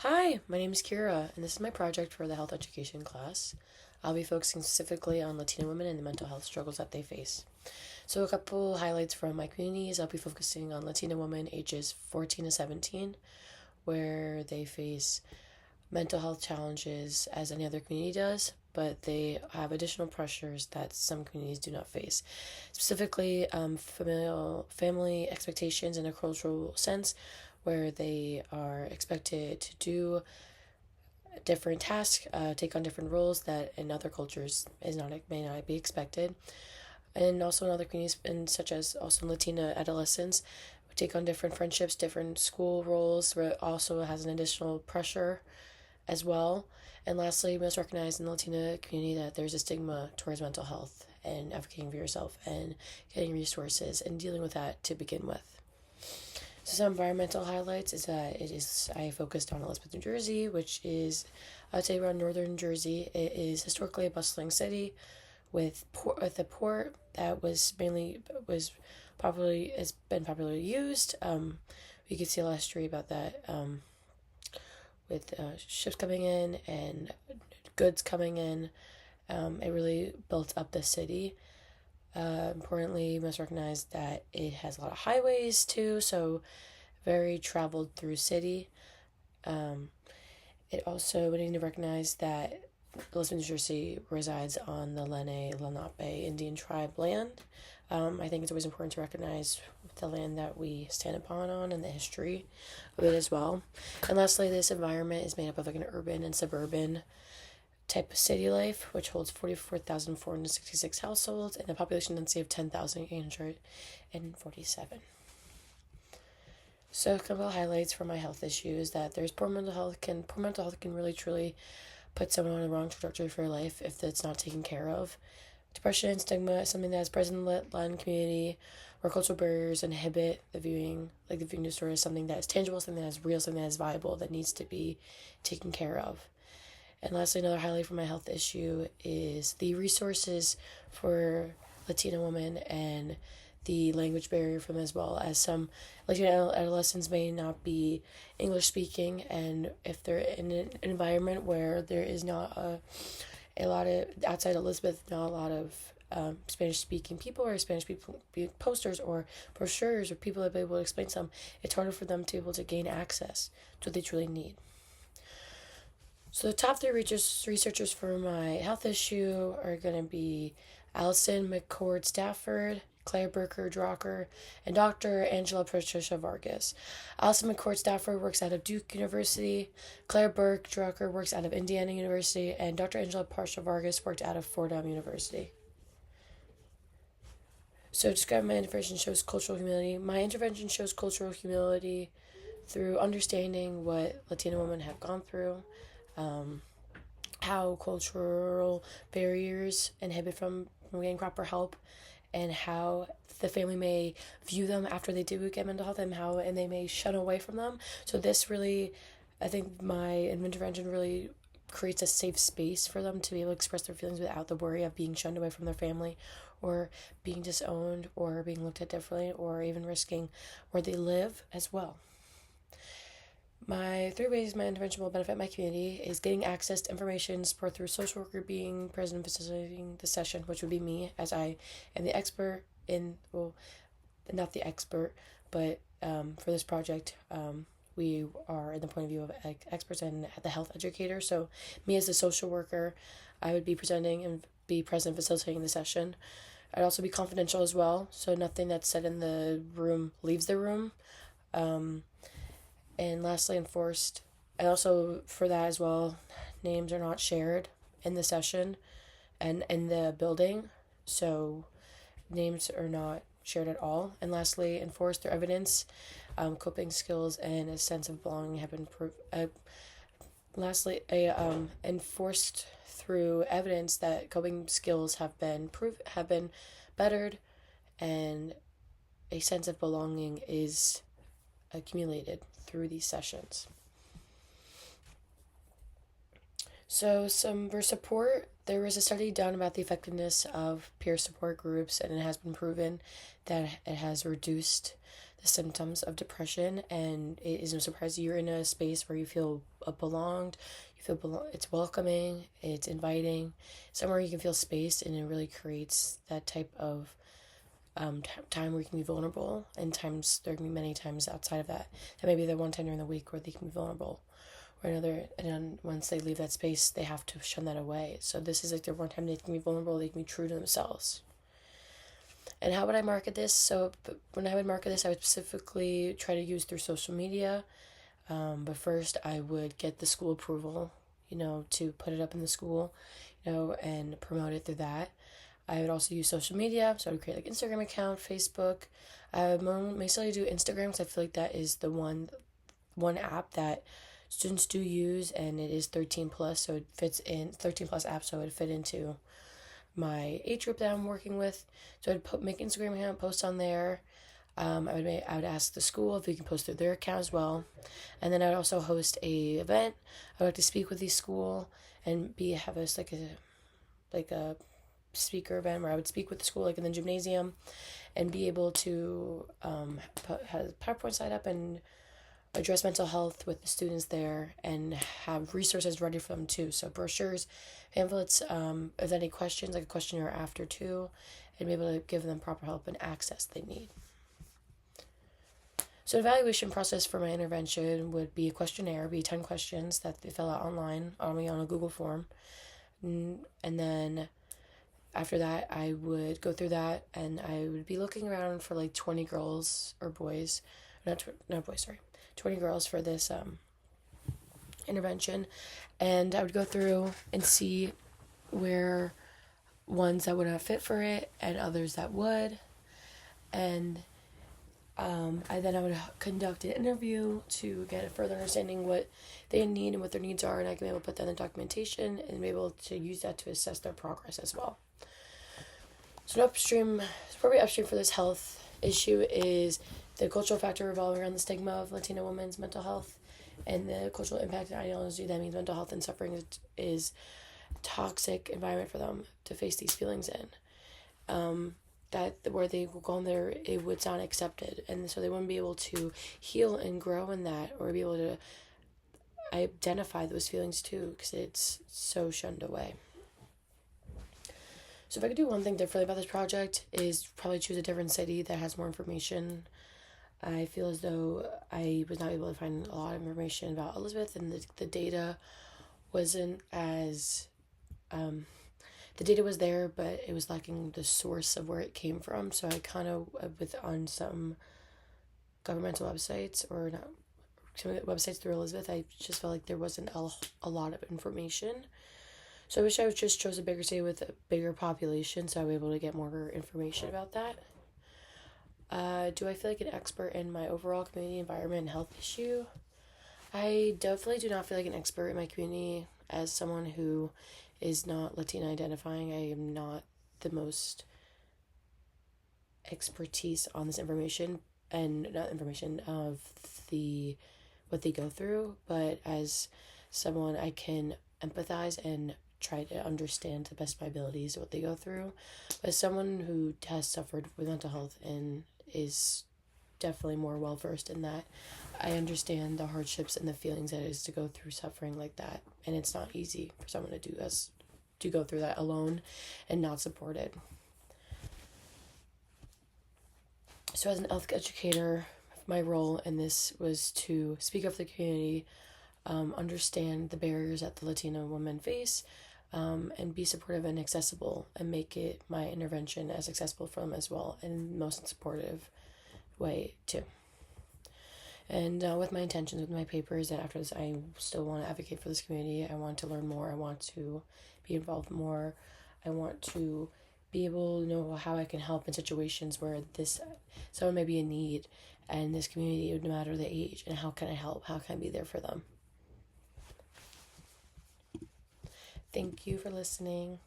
Hi, my name is Kiera, and this is my project for the health education class. I'll be focusing specifically on Latino women and the mental health struggles that they face. So, a couple highlights from my community is I'll be focusing on Latino women ages 14 to 17, where they face mental health challenges as any other community does, but they have additional pressures that some communities do not face. Specifically, family expectations in a cultural sense, where they are expected to do different tasks, take on different roles that in other cultures may not be expected, and also in other communities, and such as also Latina adolescents, take on different friendships, different school roles, where it also has an additional pressure as well. And lastly, we must recognize in the Latina community that there's a stigma towards mental health and advocating for yourself and getting resources and dealing with that to begin with. So some environmental highlights is that I focused on Elizabeth, New Jersey, which is I'd say around northern Jersey. It is historically a bustling city with a port that was popularly has been popularly used. We could see a lot of history about that with ships coming in and goods coming in. It really built up the city. Importantly, you must recognize that it has a lot of highways too, so very traveled through city. Um, it also, we need to recognize that Elizabeth, New Jersey resides on the Lenape Indian tribe land. I think it's always important to recognize the land that we stand upon on and the history of it as well. And lastly, this environment is made up of like an urban and suburban type of city life, which holds 44,466 households and a population density of 10,847. So a couple of highlights for my health issues that there's poor mental health can really truly put someone on the wrong trajectory for life if it's not taken care of. Depression and stigma is something that is present in the Latin community, where cultural barriers inhibit the viewing disorder is something that is tangible, something that is real, something that is viable, that needs to be taken care of. And lastly, another highlight for my health issue is the resources for Latina women and the language barrier for them, as well as some Latino adolescents may not be English speaking, and if they're in an environment where there is not a lot of, outside Elizabeth, not a lot of Spanish speaking people or Spanish people posters or brochures or people that be able to explain to them, it's harder for them to be able to gain access to what they truly need. So the top three researchers for my health issue are going to be Allison McCord Stafford, Claire Burker Drucker, and Dr. Angela Patricia Vargas. Allison McCord Stafford works out of Duke University, Claire Burke Drucker works out of Indiana University, and Dr. Angela Patricia Vargas worked out of Fordham University. So describe my intervention shows cultural humility. My intervention shows cultural humility through understanding what Latino women have gone through, how cultural barriers inhibit from getting proper help, and how the family may view them after they do get mental health, and they may shun away from them. So this really, I think my intervention really creates a safe space for them to be able to express their feelings without the worry of being shunned away from their family, or being disowned, or being looked at differently, or even risking where they live as well. My three ways my intervention will benefit my community is getting access to information, support through social worker being present and facilitating the session, which would be me, as I am the expert in, well, not the expert, but for this project, we are in the point of view of experts and the health educator. So me as a social worker, I would be presenting and be present facilitating the session. I'd also be confidential as well, so nothing that's said in the room leaves the room. And lastly, enforced. And also for that as well, names are not shared in the session and in the building. So names are not shared at all. And lastly, enforced through evidence, coping skills, and a sense of belonging have been enforced through evidence that coping skills have been bettered, and a sense of belonging is accumulated through these sessions. So for support, there was a study done about the effectiveness of peer support groups, and it has been proven that it has reduced the symptoms of depression, and it is no surprise you're in a space where you feel belonged, it's welcoming, it's inviting, somewhere you can feel space, and it really creates that type of time where you can be vulnerable, and times there can be many times outside of that maybe the one time during the week where they can be vulnerable or another, and then once they leave that space they have to shun that away. So this is like their one time they can be vulnerable, they can be true to themselves. And how would I market this? So when I would market this, I would specifically try to use through social media. But first I would get the school approval, to put it up in the school, and promote it through that. I would also use social media, so I would create like Instagram account, Facebook. I would mostly do Instagram because I feel like that is the one app that students do use, and it is 13 plus, so it fits in 13 plus app, so it would fit into my age group that I'm working with. So I'd make Instagram account, post on there. I would ask the school if we can post through their account as well, and then I would also host a event. I would like to speak with the school and have us like a speaker event where I would speak with the school like in the gymnasium, and be able to have a PowerPoint slide up and address mental health with the students there, and have resources ready for them too. So brochures, pamphlets, if any questions, like a questionnaire after too, and be able to give them proper help and access they need. So the evaluation process for my intervention would be a questionnaire, be 10 questions that they fill out online on a Google form. And then after that, I would go through that, and I would be looking around for like 20 girls or boys, 20 girls for this intervention. And I would go through and see where ones that would not fit for it and others that would. And I would conduct an interview to get a further understanding what they need and what their needs are, and I can be able to put that in the documentation and be able to use that to assess their progress as well. So probably upstream for this health issue is the cultural factor revolving around the stigma of Latino women's mental health, and the cultural impact and ideology that means mental health and suffering is toxic environment for them to face these feelings in. That where they will go in there, it would sound accepted, and so they wouldn't be able to heal and grow in that, or be able to identify those feelings too, because it's so shunned away. So if I could do one thing differently about this project, is probably choose a different city that has more information. I feel as though I was not able to find a lot of information about Elizabeth, and the data wasn't as the data was there, but it was lacking the source of where it came from. So I kind of, on some governmental websites, or not, some websites through Elizabeth, I just felt like there wasn't a lot of information. So I wish I just chose a bigger city with a bigger population, so I was able to get more information about that. Do I feel like an expert in my overall community environment and health issue? I definitely do not feel like an expert in my community. As someone who is not Latina identifying, I am not the most expertise on this information, and not information of what they go through, but as someone, I can empathize and try to understand to the best of my abilities what they go through. But as someone who has suffered with mental health and is definitely more well versed in that, I understand the hardships and the feelings that it is to go through suffering like that, and it's not easy for someone to go through that alone and not supported. So as an health educator, my role in this was to speak up for the community, understand the barriers that the Latina women face, and be supportive and accessible, and make it my intervention as accessible for them as well, and most supportive way too. And with my intentions with my papers, that after this I still want to advocate for this community. I want to learn more. I want to be involved more. I want to be able to know how I can help in situations where someone may be in need, and this community, no matter the age, and how can I help? How can I be there for them? Thank you for listening.